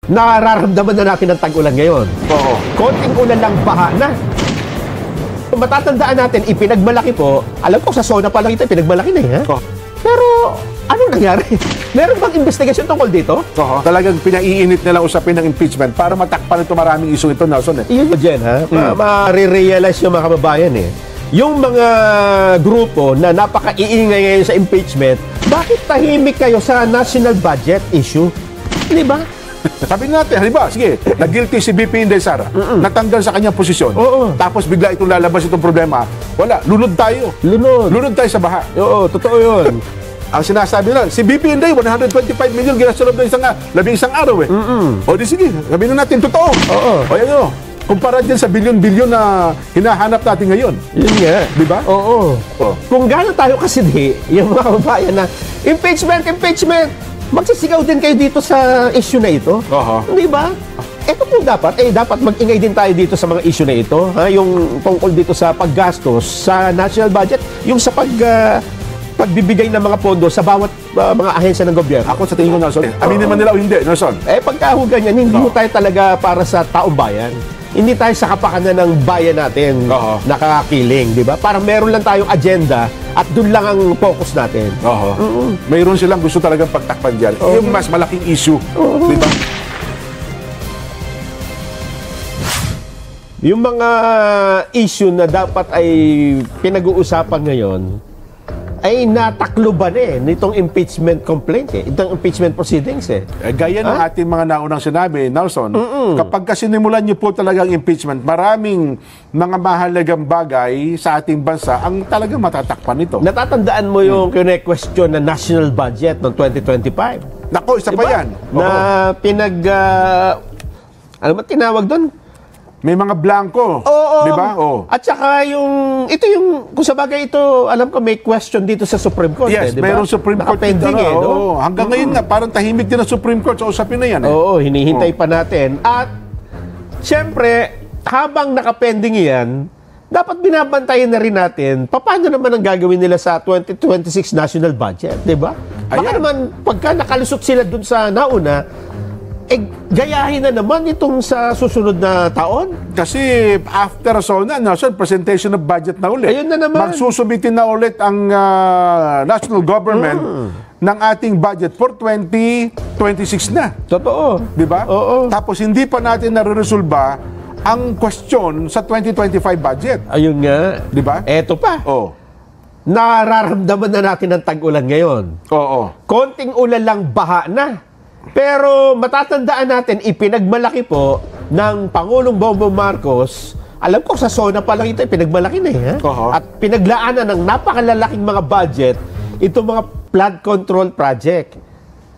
Nararamdaman na natin ang tag-ulan ngayon. Oo. Konting ulan lang, baha na. Kung matatandaan natin, ipinagmalaki po, alam ko sa SONA pa lang ito, ipinagmalaki na ha? Oh. Pero, anong nangyari? Meron bang investigasyon tungkol dito? Oo. Talagang pinaiinit nila usapin ng impeachment para matakpan ito maraming isyong ito, Nelson. Yun Jen, ha? Ma-realize yung mga kababayan Yung mga grupo na napaka-iingay ngayon sa impeachment, bakit tahimik kayo sa national budget issue? Di ba? Sabi natin, halimbawa, sige, nag-guilty si BP Inday Sara, natanggal sa kanyang posisyon, tapos bigla itong lalabas itong problema, wala, lunod tayo. Lunod tayo sa baha. Oo, totoo yun. Ang sinasabi nila, si BP Inday, 125 million ginastos na labing-isang araw O di sige, sabihin na natin, totoo. O yan o. Kumpara dyan sa bilyon-bilyon na hinahanap natin ngayon. Yun nga. Di ba? Oo. Kung gano'n tayo kasidhi, yung mga kababayan na, impeachment! Magsisigaw din kayo dito sa issue na ito. Di ba? Ito po dapat mag-ingay din tayo dito sa mga issue na ito. Yung tungkol dito sa paggastos sa national budget, yung sa pagbibigay ng mga pondo sa bawat mga ahensya ng gobyerno. Ako sa tingin ko, Nelson, aminin man nila o hindi, Nelson. Pagkahugan yan, hindi mo tayo talaga para sa taong bayan. Hindi tayo sa kapakanan ng bayan natin nakakakiling, di ba? Parang meron lang tayong agenda at doon lang ang focus natin. Mayroon silang gusto talagang pagtakpan dyan. Yung mas malaking issue, di ba? Yung mga issue na dapat ay pinag-uusapan ngayon, ay natakloban nitong impeachment complaint itong impeachment proceedings Gaya ng ating mga naunang sinabi, Nelson, kapag sinimulan niyo po talagang impeachment, maraming mga mahalagang bagay sa ating bansa ang talagang matatakpan nito. Natatandaan mo yung kine-question na national budget ng 2025? Nako, isa pa yan. Na ano ba tinawag doon? May mga blanco. Di ba? At saka ito yung, kung sa bagay ito, alam ko may question dito sa Supreme Court. Yes, diba? mayroong Supreme Court. Nakapending no? Hanggang ngayon nga, parang tahimik din ang Supreme Court sa usapin na yan. Hinihintay pa natin. At, siyempre, habang nakapending yan, dapat binabantayan na rin natin paano naman ang gagawin nila sa 2026 national budget, di ba? Baka naman, pagka nakalusot sila dun sa nauna, gayahin na naman itong sa susunod na taon. Kasi after SONA, Nelson, presentation of budget na ulit. Ayun na naman. Magsusubitin na ulit ang national government ng ating budget for 2026 na. Totoo. Di ba? Tapos hindi pa natin nare-resolba ang question sa 2025 budget. Ayun nga. Di ba? Eto pa. Nararamdaman na natin ang tag-ulan ngayon. Konting ulan lang, baha na. Pero matatandaan natin, ipinagmalaki po ng Pangulong Bongbong Marcos, alam ko sa SONA pa lang ito, ipinagmalaki na At pinaglaanan ng napakalalaking mga budget, itong mga flood control project.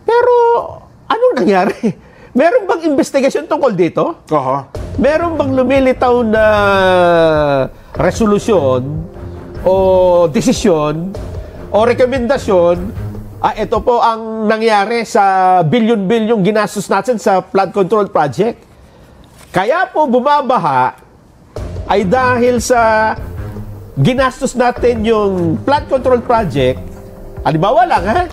Pero, anong nangyari? Meron bang investigasyon tungkol dito? Meron bang lumilitaw na resolusyon o desisyon o rekomendasyon? Ito po ang nangyari sa bilyon-bilyong ginastos natin sa flood control project. Kaya po bumabaha ay dahil sa ginastos natin yung flood control project. Halimbawa lang,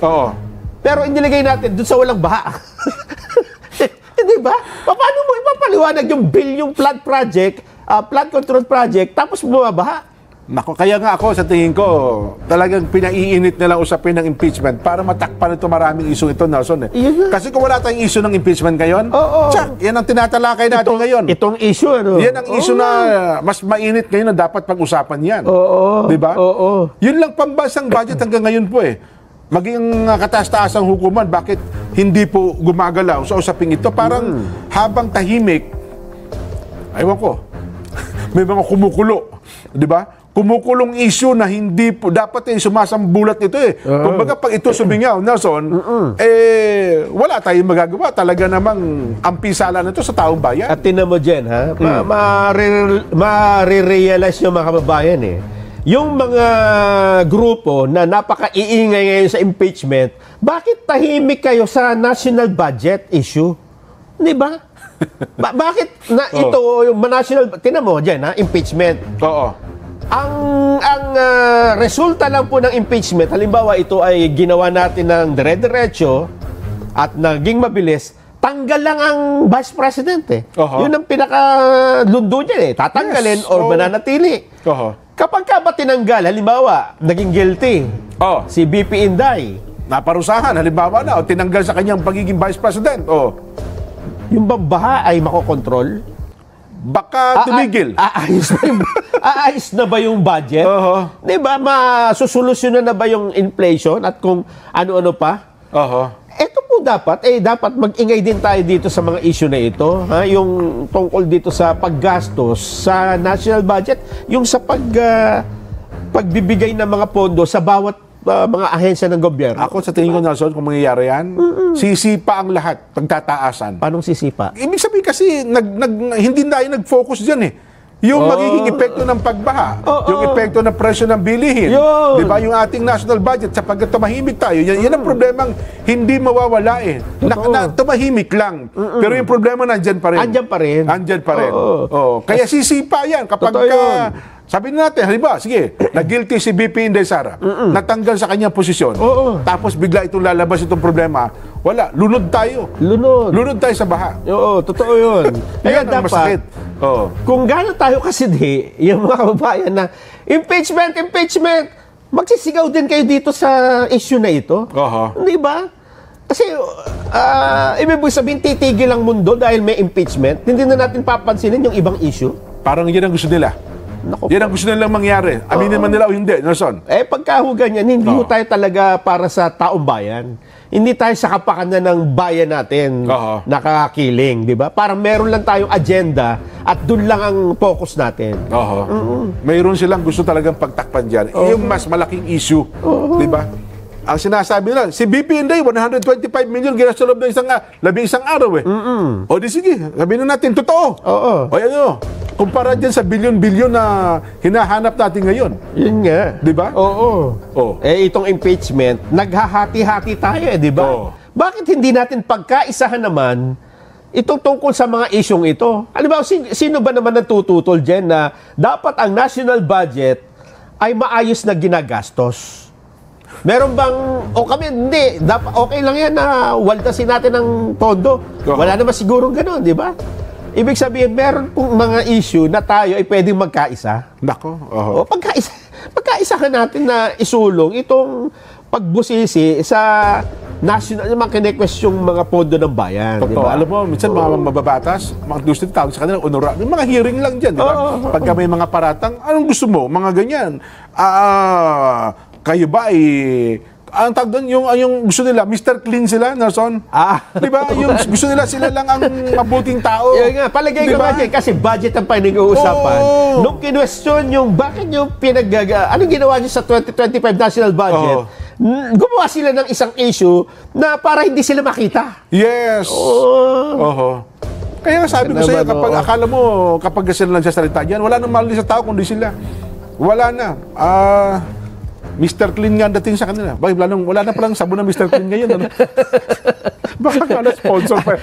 pero inilagay natin dun sa walang baha. Di ba? Paano mo ipapaliwanag yung bilyong flood project, flood control project, tapos bumabaha? Nako, kaya nga ako sa tingin ko, talagang pinaiinit nila usapin ng impeachment para matakpan ito maraming issue ito, Nelson. Kasi kung wala tayong issue ng impeachment ngayon, yan ang tinatalakay natin ngayon. Itong issue, Yan ang issue na mas mainit ngayon na dapat pag-usapan yan. Di ba? Yun lang pambansang budget hanggang ngayon po Maging kataas-taas ang hukuman, bakit hindi po gumagalaw sa usaping ito? Parang habang tahimik, aywan ko, may mga kumukulo. Di ba? Kumukulong issue na hindi po dapat sumasambulat ito Kumbaga pag ito sumingaw, Nelson, wala tayong magagawa. Talaga namang ang pisala nito sa taong bayan. At tinan mo, Jen, ma-realize yung mga kababayan yung mga grupo na napaka-iingay ngayon sa impeachment, bakit tahimik kayo sa national budget issue? Di ba? Bakit na ito yung national, tinan mo, Jen, impeachment. Ang resulta lang po ng impeachment, halimbawa ito ay ginawa natin ng dire-diretso at naging mabilis, tanggal lang ang Vice President eh. Oho. Yun ang pinaka-lundo niya eh. Tatanggalin Yes. or Oo. mananatili. Oho. Kapag ka ba tinanggal, halimbawa, naging guilty, Oh, si BP Inday, naparusahan, halimbawa na, o tinanggal sa kanyang pagiging Vice President. Oh, yung baha ay makokontrol? baka tumigil. Aayos na ba yung budget? Oho. Di ba, masusolusyonan na ba yung inflation at kung ano-ano pa? Oho. Ito po dapat mag-ingay din tayo dito sa mga issue na ito. Ha? Yung tungkol dito sa paggastos sa national budget, yung sa pagbibigay ng mga pondo sa bawat mga ahensya ng gobyerno. Ako sa tingin ko, Nelson, kung mangyayari yan, sisipa ang lahat, pagtataasan. Paanong sisipa? Ibig sabihin kasi, hindi tayo nag-focus dyan eh. Yung magiging epekto ng pagbaha, yung epekto ng presyo ng bilihin, Yun. di ba? Yung ating national budget, sapagkat tumahimik tayo, yan ang problemang hindi mawawala eh. Tumahimik lang. Pero yung problema nandyan pa rin. Andyan pa rin. Andyan pa rin. Oo. Oo. Kaya sisipa yan kapag Totoo yun. sabi na natin, halimbawa, sige, na-guilty si BP Inday Sara, natanggal sa kanyang posisyon, tapos bigla itong lalabas itong problema, wala, lunod tayo. Lunod tayo sa baha. Oo, totoo yun. Kaya Yan ang dapat, masakit. Oo. kung gano'n tayo kasi yung mga kababayan na impeachment, magsisigaw din kayo dito sa issue na ito. Oho. Di ba? Kasi, ibig sabihin, titigil ang mundo dahil may impeachment. Hindi na natin papansinin yung ibang issue. Parang yan ang gusto nila. Naku, Yan ang gusto nilang mangyari. Aminin man nila o hindi, Nelson. pagkahugan yan, hindi ho tayo talaga para sa taong bayan. Hindi tayo sa kapakanan ng bayan natin nakakakiling, di ba? Parang meron lang tayong agenda at doon lang ang focus natin. Mayroon silang gusto talagang pagtakpan dyan. Yung mas malaking issue, di ba? Ang sinasabi nila, si BP Inday, 125 million ginastos sa loob ng labing-isang araw eh. O di sige, sabihin na natin, totoo. O ano, kumpara dyan sa bilyon-bilyon na hinahanap natin ngayon. Yun nga. Di ba? Oo. Itong impeachment, naghahati-hati tayo di ba? Bakit hindi natin pagkaisahan naman itong tungkol sa mga isyong ito? Halimbawa, sino ba naman natututol dyan na dapat ang national budget ay maayos na ginagastos? Meron bang, kami, hindi, okay lang yan na waltasin natin ng pondo. Wala naman siguro ganun, di ba? Ibig sabihin, meron pong mga issue na tayo ay pwedeng magkaisa. Nako. O pagkaisahan natin na isulong itong pagbusisi sa national, yung mga kinequest yung mga pondo ng bayan. Totoo. Diba? Alam mo, minsan mga mababatas, mga gusto tawag sa kanila, honora. Yung mga hearing lang dyan, di ba? Pagka may mga paratang, anong gusto mo? Mga ganyan. Kayo ba ang tawag doon, yung gusto nila, Mr. Clean sila, Nelson? Di ba? Yung gusto nila, sila lang ang mabuting tao. Yun nga, palagay ko nga dyan, kasi budget ang pinag-uusapan. Nung kinwestiyon yung bakit yung anong ginawa niyo sa 2025 national budget, gumawa sila ng isang issue na para hindi sila makita. Yes. Kaya nga sabi ko sa'yo, kapag akala mo, kapag sila nagsasalita dyan, wala nang mali sa tao kundi sila. Wala na. Mr. Clean nga ang dating sa kanila. Wala na palang sabon na Mr. Clean ngayon. Ano? Baka nga na sponsor pa.